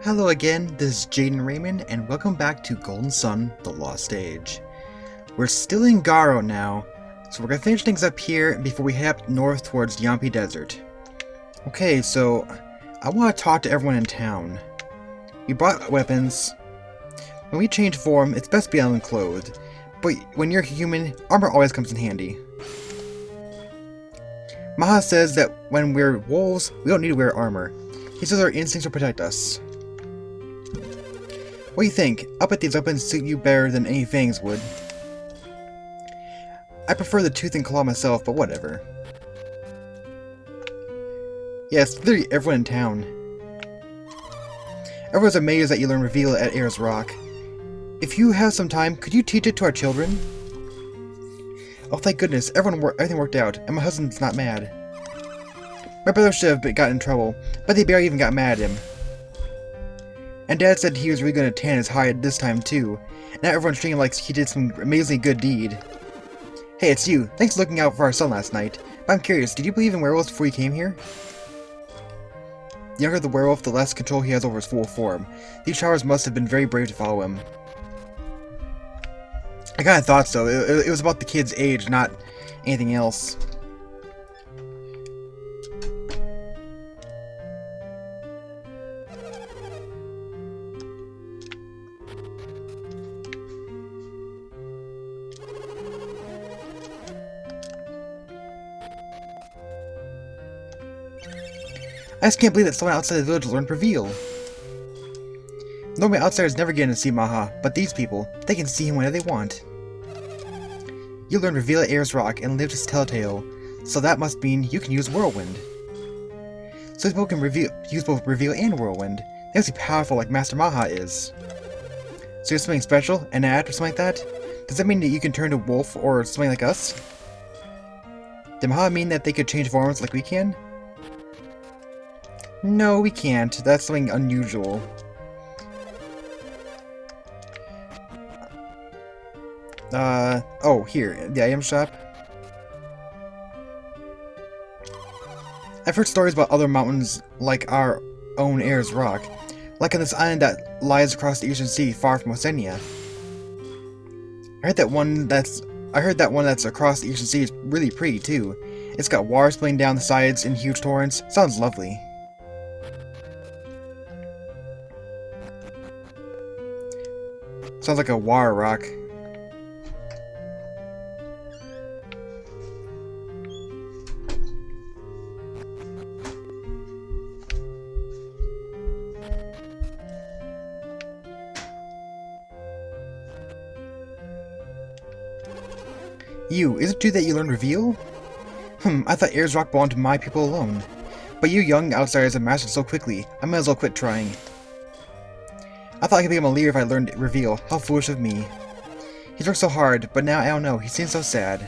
Hello again, this is JaidynReiman, and welcome back to Golden Sun, The Lost Age. We're still in Garoh now, so we're gonna finish things up here before we head up north towards Yampi Desert. Okay, so I want to talk to everyone in town. We brought weapons. When we change form, it's best to be unclothed, but when you're human, armor always comes in handy. Maha says that when we're wolves, we don't need to wear armor. He says our instincts will protect us. What do you think? I'll bet these weapons suit you better than any fangs would. I prefer the tooth and claw myself, but whatever. Yes, literally everyone in town. Everyone's amazed that you learn Reveal at Ayers Rock. If you have some time, could you teach it to our children? Oh, thank goodness, everything worked out, and my husband's not mad. My brother should have gotten in trouble, but they barely even got mad at him. And Dad said he was really going to tan his hide this time too. Now everyone's treating him like he did some amazingly good deed. Hey, it's you. Thanks for looking out for our son last night. But I'm curious, did you believe in werewolves before you came here? The younger the werewolf, the less control he has over his full form. These showers must have been very brave to follow him. I kinda thought so. It was about the kid's age, not anything else. I just can't believe that someone outside the village learned Reveal. Normally outsiders never get in to see Maha, but these people, they can see him whenever they want. You learned Reveal at Ayers Rock and lived his telltale, so that must mean you can use Whirlwind. So people can use both Reveal and Whirlwind. They must be powerful like Master Maha is. So you're something special, an adept or something like that? Does that mean that you can turn to wolf or something like us? Did Maha mean that they could change forms like we can? No, we can't. That's something unusual. Oh, here, the item shop. I've heard stories about other mountains like our own Ayers Rock, like on this island that lies across the Eastern Sea far from Oceania. I heard that one that's across the Eastern Sea is really pretty too. It's got water spilling down the sides in huge torrents. Sounds lovely. Sounds like a water rock. Is it true that you learned Reveal? I thought Ayers Rock belonged to my people alone. But you young outsiders have mastered so quickly, I might as well quit trying. I thought I could become a leader if I learned Reveal. How foolish of me. He's worked so hard, but now I don't know, he seems so sad.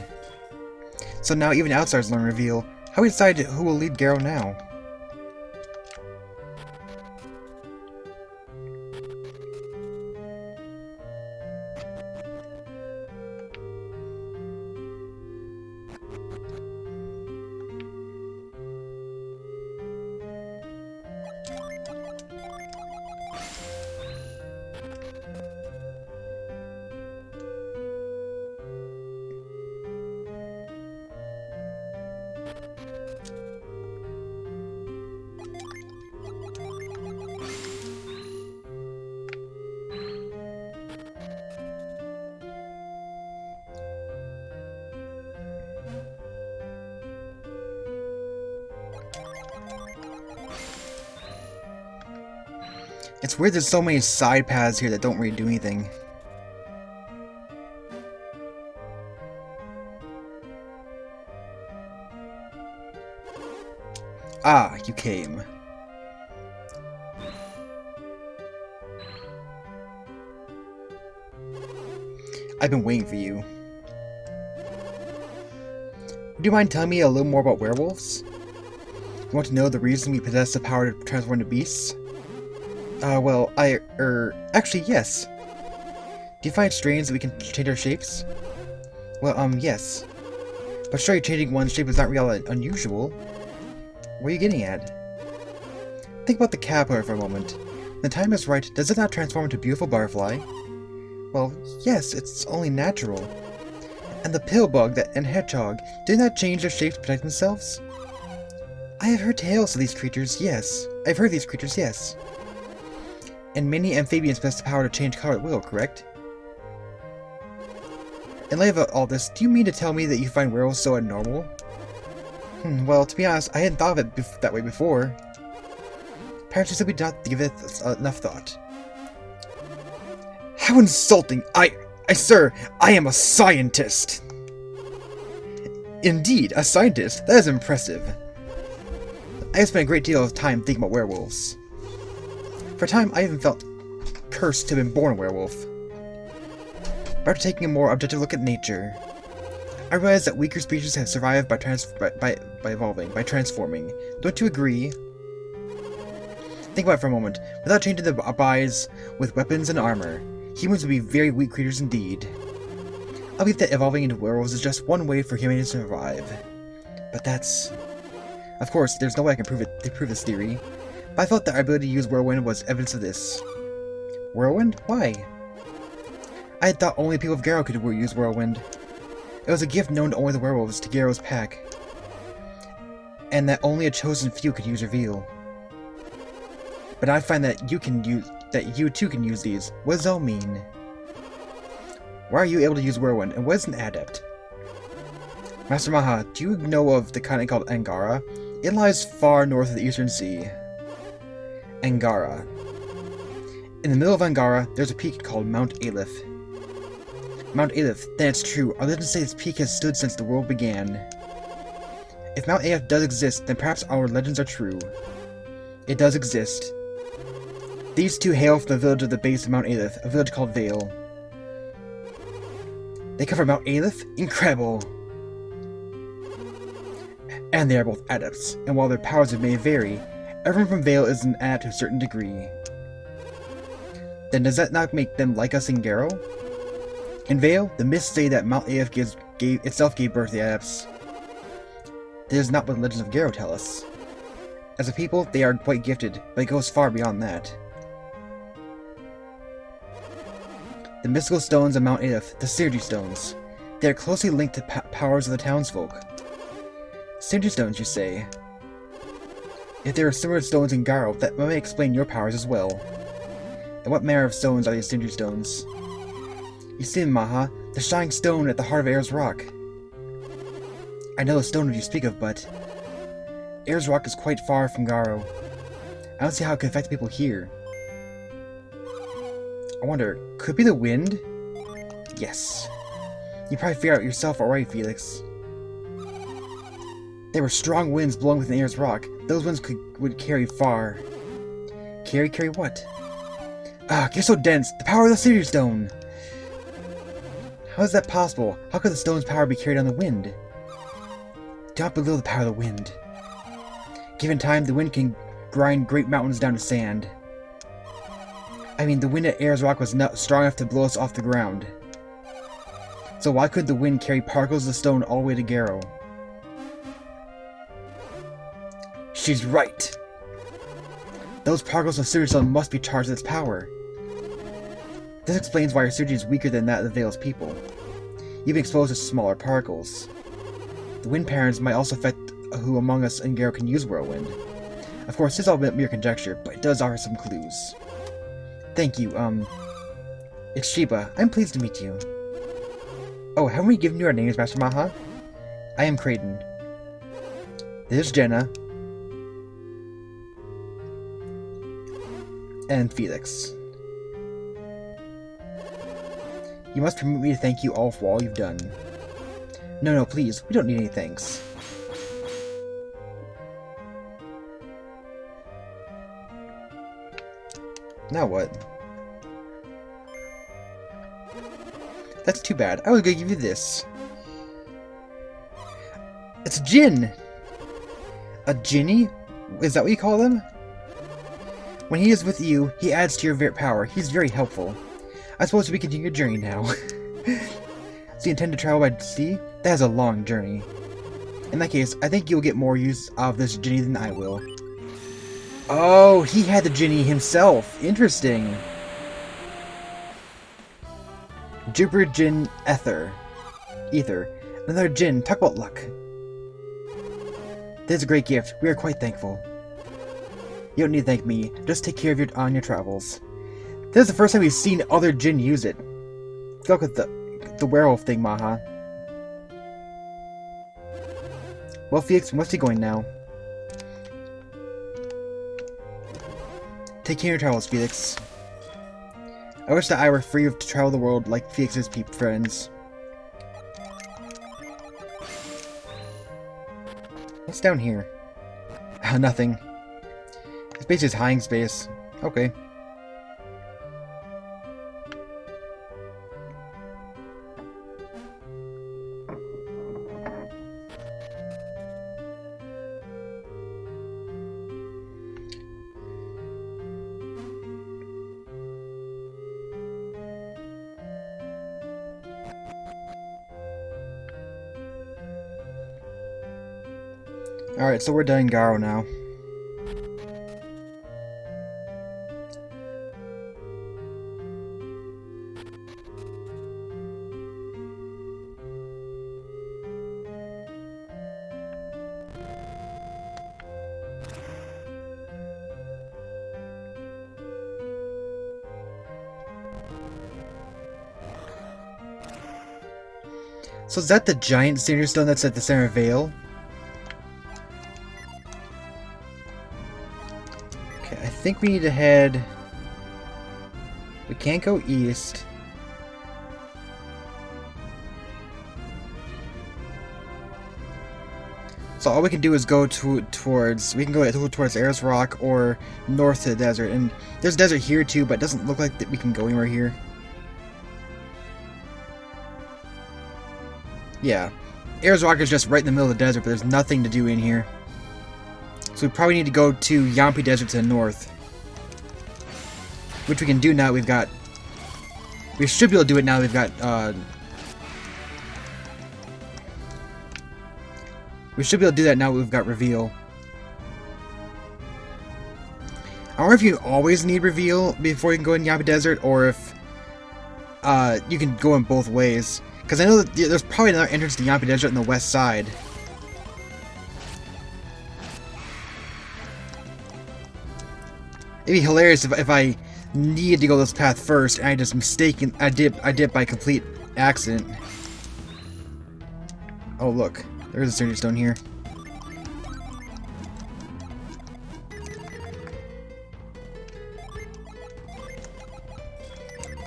So now even outsiders learn Reveal. How do we decide who will lead Garoh now? It's weird there's so many side paths here that don't really do anything. Ah, you came. I've been waiting for you. Would you mind telling me a little more about werewolves? You want to know the reason we possess the power to transform into beasts? Well, actually, yes. Do you find it strange that we can change our shapes? Well, yes. But surely changing one's shape is not really unusual. What are you getting at? Think about the caterpillar for a moment. The time is right. Does it not transform into a beautiful butterfly? Well, yes, it's only natural. And the pillbug and hedgehog, did not change their shape to protect themselves? I have heard tales of these creatures, yes. I've heard these creatures, yes. And many amphibians possess the power to change color at will, correct? In light of all this, do you mean to tell me that you find werewolves so abnormal? Well, to be honest, I hadn't thought of it that way before. Perhaps you simply did not give it enough thought. How insulting! Sir, I am a scientist! Indeed, a scientist? That is impressive. I have spent a great deal of time thinking about werewolves. For a time, I even felt cursed to have been born a werewolf. But after taking a more objective look at nature, I realized that weaker species have survived by evolving, by transforming. Don't you agree? Think about it for a moment. Without changing their bodies with weapons and armor, humans would be very weak creatures indeed. I believe that evolving into werewolves is just one way for humanity to survive. But that's... Of course, there's no way I can prove this theory, but I felt that our ability to use Whirlwind was evidence of this. Whirlwind? Why? I had thought only people of Garoh could use Whirlwind. It was a gift known to only the werewolves, to Garoh's pack, and that only a chosen few could use Reveal. But I find that you too can use these. What does that all mean? Why are you able to use Whirlwind, and what is an adept? Master Maha, do you know of the continent called Angara? It lies far north of the Eastern Sea. Angara. In the middle of Angara, there's a peak called Mount Aleph. Mount Aleph, then it's true. Our legends say this peak has stood since the world began. If Mount Aleph does exist, then perhaps our legends are true. It does exist. These two hail from the village at the base of Mount Aleph, a village called Vale. They come from Mount Aleph? Incredible! And they are both adepts, and while their powers may vary, everyone from Vale is an adept to a certain degree. Then does that not make them like us in Garoh? In Vale, the myths say that Mount Aleph itself gave birth to the adepts. That is not what the legends of Garoh tell us. As a people, they are quite gifted, but it goes far beyond that. The mystical stones of Mount Aleph, the Synergy Stones. They are closely linked to powers of the townsfolk. Synergy Stones, you say? If there are similar stones in Garoh, that might explain your powers as well. And what manner of stones are these Synergy Stones? You see, Maha, the shining stone at the heart of Ayers Rock. I know the stone you speak of, but... Ayers Rock is quite far from Garoh. I don't see how it could affect people here. I wonder, could it be the wind? Yes. You probably figured out yourself already, Felix. There were strong winds blowing within Ayers Rock. Those winds would carry far. Carry what? You're so dense! The power of the Synergy Stone! How is that possible? How could the stone's power be carried on the wind? Do not belittle the power of the wind. Given time, the wind can grind great mountains down to sand. I mean, the wind at Ayers Rock was not strong enough to blow us off the ground. So why could the wind carry particles of stone all the way to Garoh? She's right! Those particles of Synergy Stone must be charged with its power. This explains why your Synergy is weaker than that of the Vale's people. You've been exposed to smaller particles. The wind patterns might also affect who among us in Garoh can use Whirlwind. Of course, this is all mere conjecture, but it does offer some clues. Thank you, It's Sheba. I'm pleased to meet you. Oh, haven't we given you our names, Master Maha? I am Creighton. This is Jenna. And Felix. You must permit me to thank you all for all you've done. No, please, we don't need any thanks. Now what? That's too bad. I was gonna give you this. It's a Djinn! A Djinni? Is that what you call them? When he is with you, he adds to your power. He's very helpful. I suppose we continue your journey now. So you intend to travel by sea? That is a long journey. In that case, I think you'll get more use out of this Djinni than I will. Oh, he had the genie himself. Interesting. Jupiter Djinn Ether. Another Djinn. Talk about luck. This is a great gift. We are quite thankful. You don't need to thank me. Just take care of on your travels. This is the first time we've seen other Djinn use it. Good luck with the werewolf thing, Maha. Well, Felix, we must be going now. Take care of your travels, Felix. I wish that I were free to travel the world like Felix's friends. What's down here? Nothing. This base is hiding space. Okay. Alright, so we're done in Garoh now. So is that the giant senior stone that's at the center of Vale? Okay, I think we need to head... We can't go east. So all we can do is go towards... We can go towards Ayers Rock or north to the desert. And there's a desert here too, but it doesn't look like that we can go anywhere here. Yeah, Ayers Rock is just right in the middle of the desert, but there's nothing to do in here. So we probably need to go to Yampi Desert to the north. Which we can do now we've got... We should be able to do it now we've got, We should be able to do that now we've got Reveal. I don't know if you always need Reveal before you can go in Yampi Desert, or if you can go in both ways. Because I know that there's probably another entrance to Yampi Desert on the west side. It'd be hilarious if I needed to go this path first and I just I did by complete accident. Oh look, there's a senior stone here.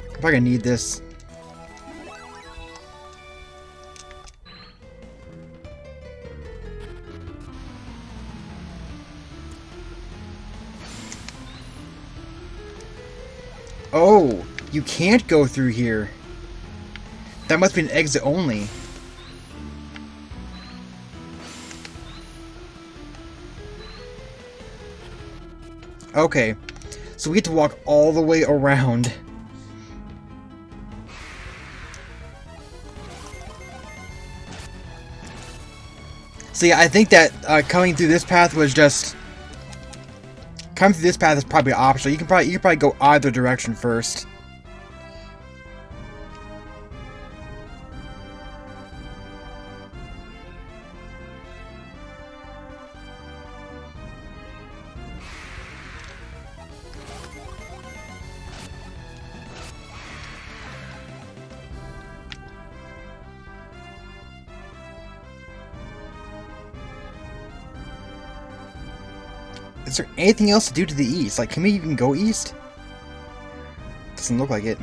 I'm probably gonna need this. Oh, you can't go through here. That must be an exit only. Okay, so we get to walk all the way around. So yeah, I think that coming through this path was just... Coming through this path is probably optional. You can probably go either direction first. Is there anything else to do to the east? Like, can we even go east? Doesn't look like it.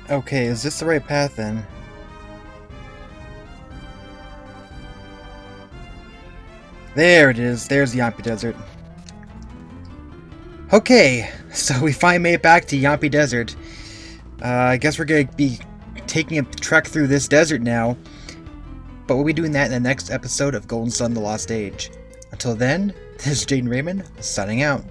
Okay, is this the right path then? There it is. There's the Yampi Desert. Okay, so we finally made it back to Yampi Desert. I guess we're going to be taking a trek through this desert now. But we'll be doing that in the next episode of Golden Sun: The Lost Age. Until then, this is JaidynReiman, signing out.